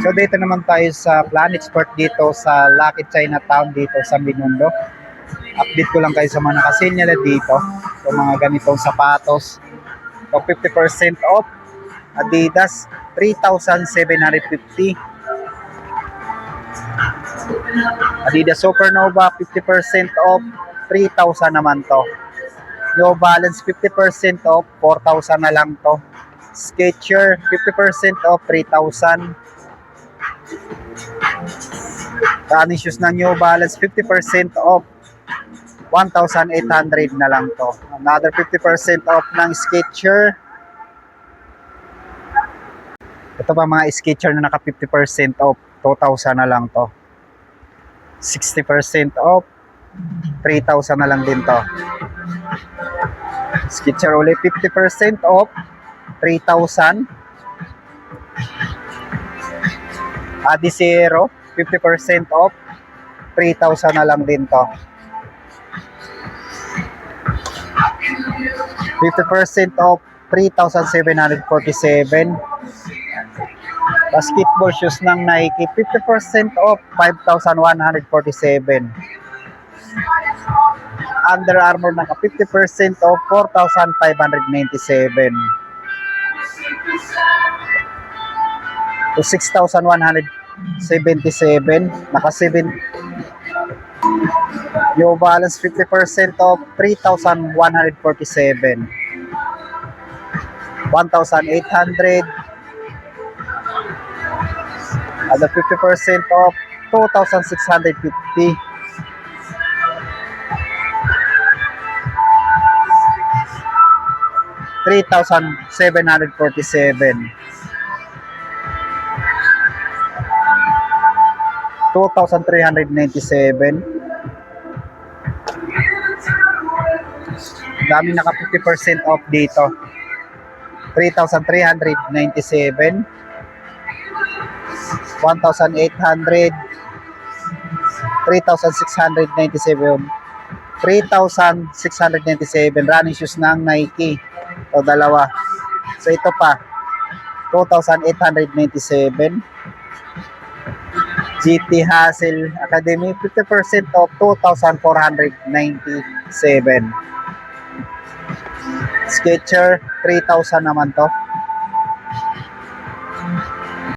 So dito naman tayo sa Planet Sport dito sa Lucky Chinatown dito sa Binondo. Update ko lang kayo sa mga nakasenyala dito. So mga ganitong sapatos. So 50% off. Adidas 3,750. Adidas Supernova 50% off. 3,000 naman to. New Balance 50% off. 4,000 na lang to. Skechers 50% off. 3,000. Running shoes na New Balance 50% off. 1,800 na lang to. Another 50% off ng Skechers. Ito pa mga Skechers na naka 50% off. 2,000 na lang to. 60% off. 3,000 na lang din to. Skechers ulit 50% off. 3,000. Adizero 50% off. 3,000 na lang din to. 50% off. 3,747. Basketball shoes ng Nike 50% off. 5,147. Under Armour naka 50% off. 4,597 to 6,177. Naka 7. New Balance 50% off. 3,147. 1,800. Other 50% off. 2,650. $3,747. 2,397. Dami naka 50% off dito. 3,397. 1,800. 3,697. 3,697 running shoes ng Nike. O dalawa. So ito pa 2,897. GT Hassel Academy 50% off. 2,497. Skechers 3,000 naman to.